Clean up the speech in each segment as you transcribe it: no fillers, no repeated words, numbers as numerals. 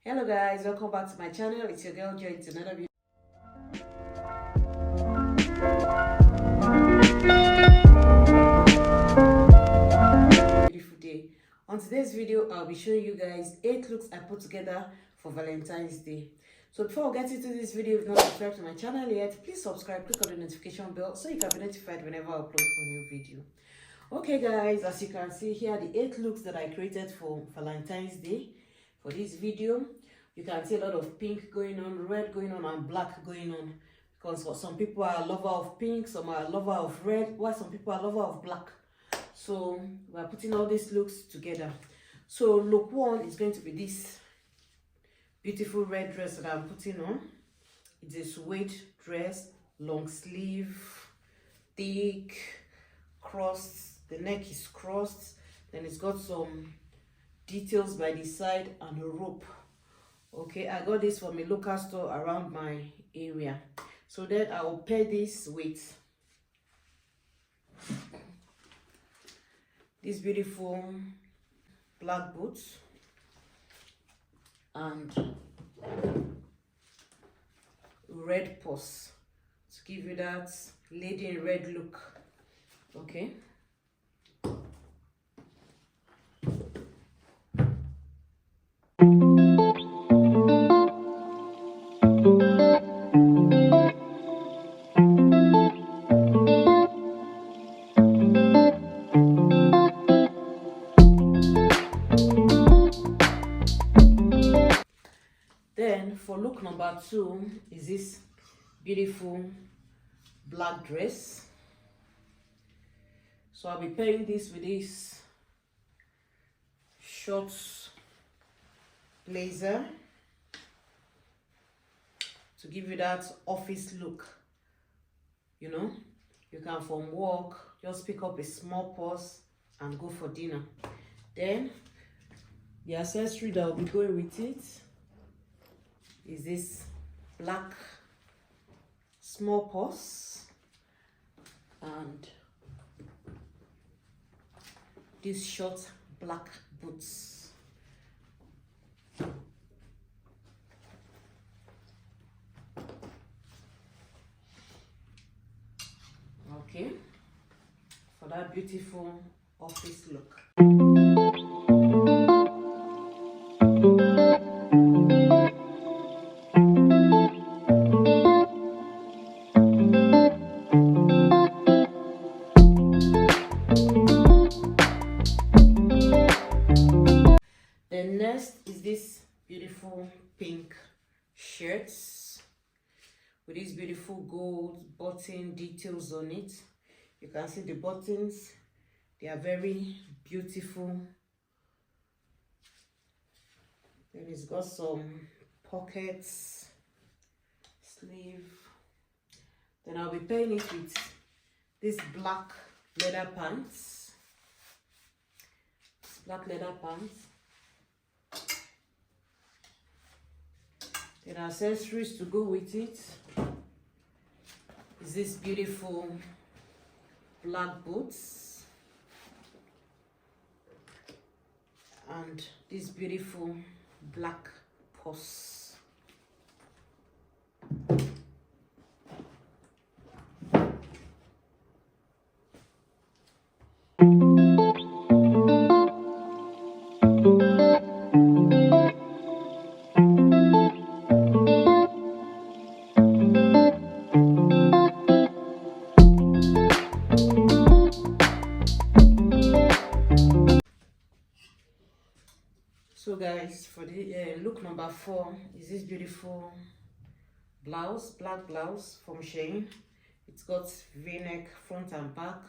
Hello guys, welcome back to my channel. It's your girl Joy. It's another beautiful day. On today's video, I'll be showing you guys 8 looks I put together for Valentine's Day. So before we get into this video, if you've not subscribed to my channel yet, please subscribe, click on the notification bell so you can be notified whenever I upload a new video. Okay guys, as you can see here, the 8 looks that I created for Valentine's Day. For this video, you can see a lot of pink going on, red going on, and black going on. Because for some people are a lover of pink, some are a lover of red, while some people are a lover of black. So we are putting all these looks together. So look 1 is going to be this beautiful red dress that I'm putting on. It's a suede dress, long sleeve, thick, crossed. The neck is crossed. Then it's got some details by the side and a rope. Okay, I got this from a local store around my area. So then I will pair this with this beautiful black boots and red purse to give you that lady in red look. Okay. Then for look number 2 is this beautiful black dress. So I'll be pairing this with this short blazer to give you that office look. You know, you can from work just pick up a small purse and go for dinner. Then the accessory that will be going with it is this black small purse and these short black boots. Okay, for that beautiful office look. Then next is this beautiful pink shirts with these beautiful gold button details on it. You can see the buttons, they are very beautiful. Then it's got some pockets, sleeve. Then I'll be pairing it with this black leather pants. Black leather pants. Then accessories to go with it is this beautiful black boots and this beautiful black purse. So guys, for the look number 4 is this beautiful blouse, black blouse from Shein. It's got v-neck front and back,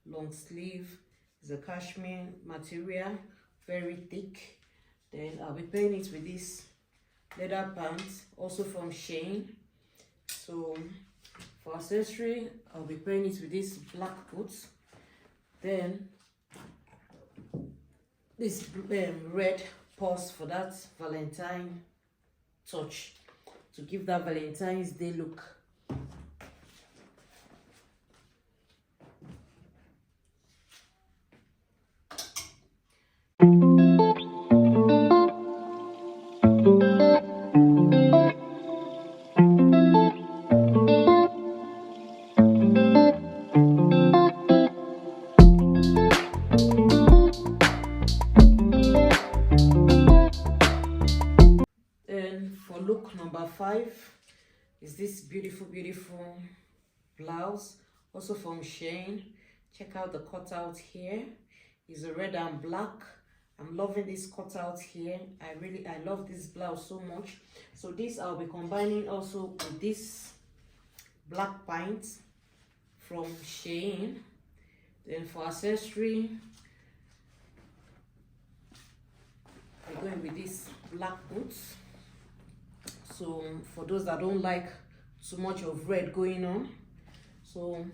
long sleeve. It's a cashmere material, very thick. Then I'll be pairing it with this leather pants, also from Shein. So for accessory, I'll be pairing it with this black boots. Then this red purse for that Valentine touch, to give that Valentine's Day look. look number 5 is this beautiful blouse, also from Shein. Check out the cutout here. It's a red and black. I'm loving this cutout here. I love this blouse so much. So this I'll be combining also with this black pants from Shein. Then for accessory, we're going with this black boots. So for those that don't like too much of red going on, so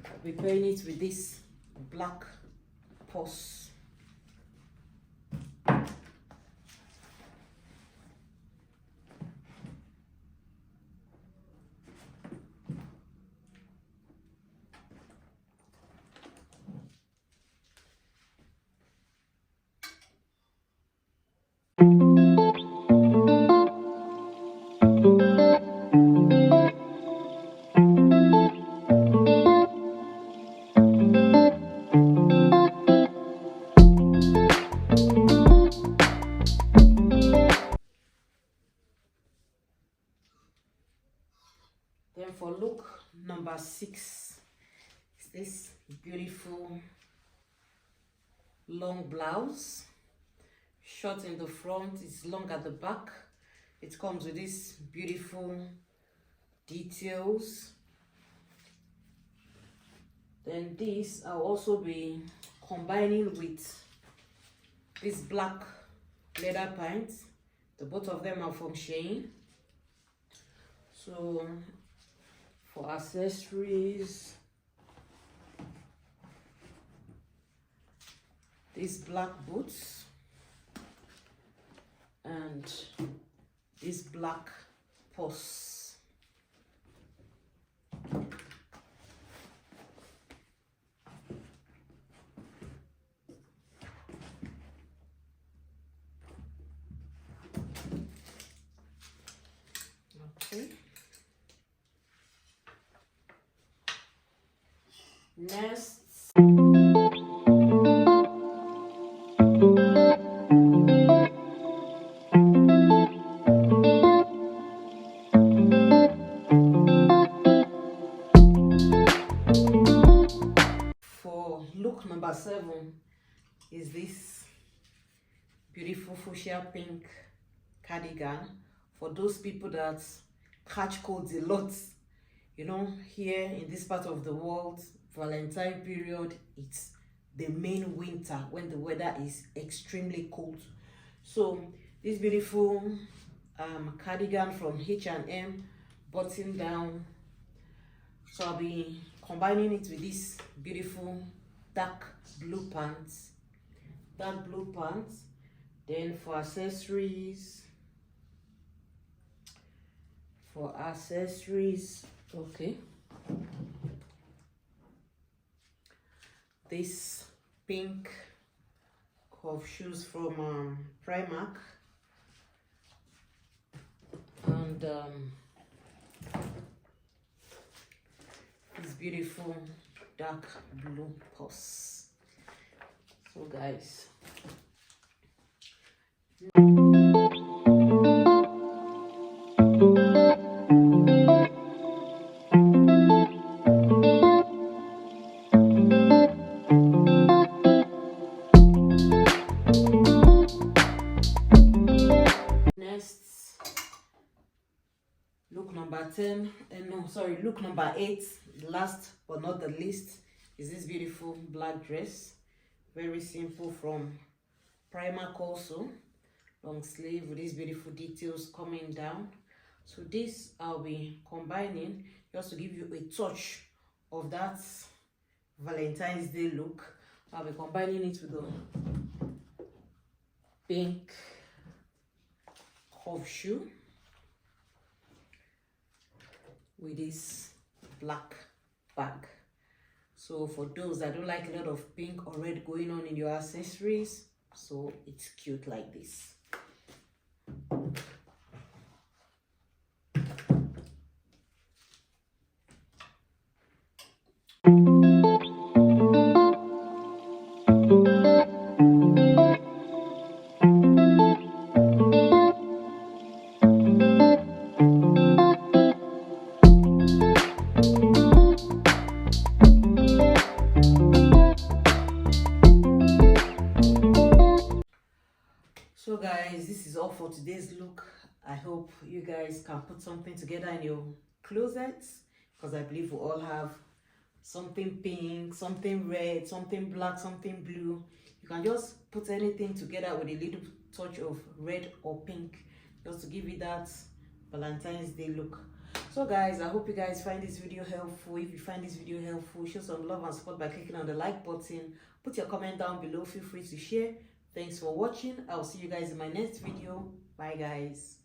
I'll be pairing it with this black purse. Then for look number 6 is this beautiful long blouse, short in the front, it's long at the back. It comes with these beautiful details. Then this I'll also be combining with this black leather pants. The both of them are from Shein. So for accessories, these black boots and this black purse. Okay. Next, for look number 7 is this beautiful fuchsia pink cardigan. For those people that catch colds a lot, you know, here in this part of the world, Valentine period, it's the main winter when the weather is extremely cold. So this beautiful cardigan from H&M, button down. So I'll be combining it with this beautiful dark blue pants. Then for accessories, okay, this pink cuff shoes from Primark, and this beautiful dark blue purse. So guys, look number 10, look number 8, last but not the least, is this beautiful black dress. Very simple, from Primark also. Long sleeve with these beautiful details coming down. So this I'll be combining just to give you a touch of that Valentine's Day look. I'll be combining it with the pink cuff shoe with this black bag. So for those that don't like a lot of pink or red going on in your accessories, so it's cute like this. this is all for today's look. I hope you guys can put something together in your closets, because I believe we all have something pink, something red, something black, something blue. You can just put anything together with a little touch of red or pink, just to give you that Valentine's Day look. So guys, I hope you guys find this video helpful. If you find this video helpful, show some love and support by clicking on the like button. Put your comment down below. Feel free to share. Thanks for watching. I'll see you guys in my next video. Bye guys.